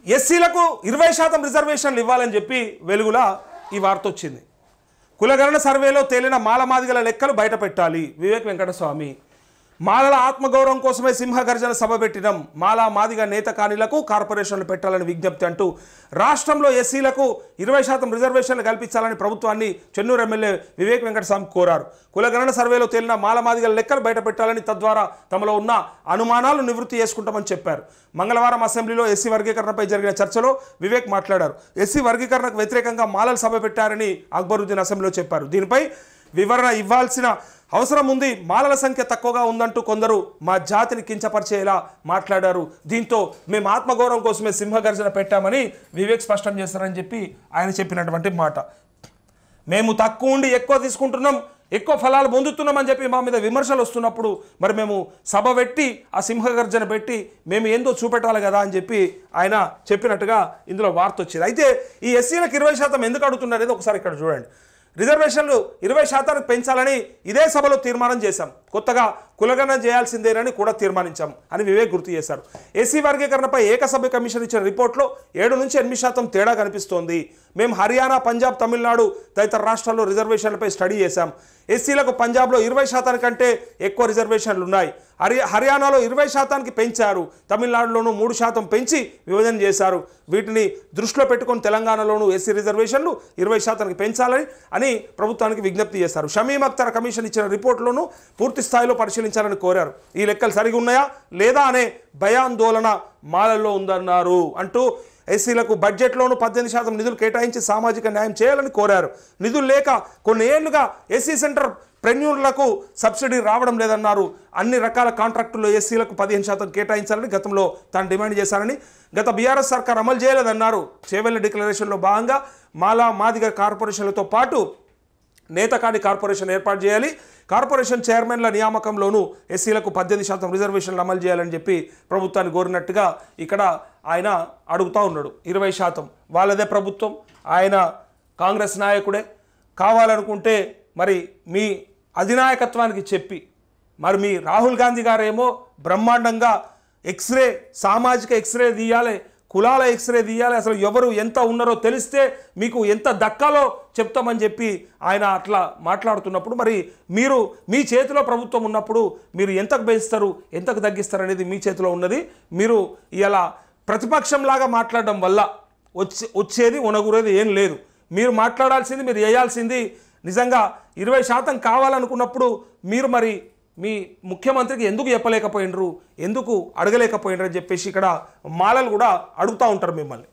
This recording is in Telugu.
ఎస్సీలకు 20% రిజర్వేషన్లు ఇవ్వాలని చెప్పి వెలుగులా ఈ వార్త వచ్చింది. కులగణన సర్వేలో తేలిన మాలమాదిగల లెక్కలు బయట పెట్టాలి. వివేక్ వెంకటస్వామి. మాలల ఆత్మగౌరవం కోసమే సింహగర్జన సభ పెట్టినాం. మాలా మాదిగ నేత కానీలకు కార్పొరేషన్లు పెట్టాలని విజ్ఞప్తి అంటూ రాష్ట్రంలో ఎస్సీలకు 20% రిజర్వేషన్లు కల్పించాలని ప్రభుత్వాన్ని చెన్నూరు ఎమ్మెల్యే వివేక్ వెంకటస్వామి కోరారు. కులగణన సర్వేలో తేలిన మాలమాదిగల లెక్కలు బయట పెట్టాలని, తద్వారా తమలో ఉన్న అనుమానాలు నివృత్తి చేసుకుంటామని చెప్పారు. మంగళవారం అసెంబ్లీలో ఎస్సీ వర్గీకరణపై జరిగిన చర్చలో వివేక్ మాట్లాడారు. ఎస్సీ వర్గీకరణకు వ్యతిరేకంగా మాలలు సభ పెట్టారని అక్బరుద్దీన్ అసెంబ్లీలో చెప్పారు. దీనిపై వివరణ ఇవ్వాల్సిన అవసరం ఉంది. మాలల సంఖ్య తక్కువగా ఉందంటూ కొందరు మా జాతిని కించపరిచేలా మాట్లాడారు. దీంతో మేము ఆత్మగౌరవం కోసమే సింహగర్జన పెట్టామని వివేక్ స్పష్టం చేస్తారని చెప్పి ఆయన చెప్పినటువంటి మాట. మేము తక్కువ ఉండి ఎక్కువ తీసుకుంటున్నాం, ఎక్కువ ఫలాలు పొందుతున్నామని చెప్పి మా మీద విమర్శలు వస్తున్నప్పుడు మరి మేము సభ పెట్టి ఆ సింహగర్జన పెట్టి మేము ఏందో చూపెట్టాలి కదా అని చెప్పి ఆయన చెప్పినట్టుగా ఇందులో వార్త వచ్చింది. అయితే ఈ ఎస్సీలకు 20% ఎందుకు అడుగుతున్నారు అనేది ఒకసారి ఇక్కడ చూడండి. రిజర్వేషన్లు 20% పెంచాలని ఇదే సభలో తీర్మానం చేశాం. కొత్తగా కులగణన చేయాల్సిందేనని కూడా తీర్మానించాం అని వివేక్ గుర్తు చేశారు. ఎస్సీ వర్గీకరణపై ఏకసభ్య కమిషన్ ఇచ్చిన రిపోర్ట్లో 7 నుంచి 8% తేడా కనిపిస్తోంది. మేము హర్యానా, పంజాబ్, తమిళనాడు తదితర రాష్ట్రాల్లో రిజర్వేషన్లపై స్టడీ చేశాం. ఎస్సీలకు పంజాబ్లో 20% కంటే ఎక్కువ రిజర్వేషన్లు ఉన్నాయి. హర్యానాలో 20% పెంచారు. తమిళనాడులోనూ 3% పెంచి విభజన చేశారు. వీటిని దృష్టిలో పెట్టుకొని తెలంగాణలోనూ ఎస్సీ రిజర్వేషన్లు 20% పెంచాలని అని ప్రభుత్వానికి విజ్ఞప్తి చేశారు. షమీమ్ అఖ్తర్ కమిషన్ ఇచ్చిన రిపోర్టులోనూ పూర్తి స్థాయిలో పరిశీలించాలని కోరారు. ఈ లెక్కలు సరిగా ఉన్నాయా లేదా అనే భయాందోళన మాలల్లో ఉందన్నారు. అంటూ ఎస్సీలకు బడ్జెట్లోనూ 18% నిధులు కేటాయించి సామాజిక న్యాయం చేయాలని కోరారు. నిధులు లేక కొన్ని ఏళ్లుగా ఎస్సీ సెంటర్ ప్రెన్యూర్లకు సబ్సిడీ రావడం లేదన్నారు. అన్ని రకాల కాంట్రాక్టుల్లో ఎస్సీలకు 15% కేటాయించాలని గతంలో తాను డిమాండ్ చేశారని, గత బీఆర్ఎస్ సర్కార్ అమలు చేయలేదన్నారు. చేవెళ్ల డిక్లరేషన్లో భాగంగా మాలా మాదిగ కార్పొరేషన్లతో పాటు నేతకాని కార్పొరేషన్ ఏర్పాటు చేయాలి. కార్పొరేషన్ చైర్మన్ల నియామకంలోనూ ఎస్సీలకు 18% రిజర్వేషన్లు అమలు చేయాలని చెప్పి ప్రభుత్వాన్ని కోరినట్టుగా ఇక్కడ ఆయన అడుగుతూ ఉన్నాడు. 20% వాళ్ళదే ప్రభుత్వం, ఆయన కాంగ్రెస్ నాయకుడే. కావాలనుకుంటే మరి మీ అధినాయకత్వానికి చెప్పి మరి మీ రాహుల్ గాంధీ గారేమో బ్రహ్మాండంగా ఎక్స్రే, సామాజిక ఎక్స్రే తీయాలి, కులాల ఎక్స్రే తీయాలి, అసలు ఎవరు ఎంత ఉన్నారో తెలిస్తే మీకు ఎంత దక్కాలో చెప్తామని చెప్పి ఆయన అట్లా మాట్లాడుతున్నప్పుడు మరి మీరు మీ చేతిలో ప్రభుత్వం ఉన్నప్పుడు మీరు ఎంతకు పెంచుతారు, ఎంతకు తగ్గిస్తారు అనేది మీ చేతిలో ఉన్నది. మీరు ఇలా ప్రతిపక్షంలాగా మాట్లాడడం వల్ల వచ్చేది ఉనగురేది ఏం లేదు. మీరు మాట్లాడాల్సింది, మీరు చేయాల్సింది నిజంగా 20% కావాలనుకున్నప్పుడు మీరు మరి మీ ముఖ్యమంత్రికి ఎందుకు చెప్పలేకపోయినరు, ఎందుకు అడగలేకపోయినరు అని చెప్పేసి ఇక్కడ మాలలు కూడా అడుగుతూ ఉంటారు మిమ్మల్ని.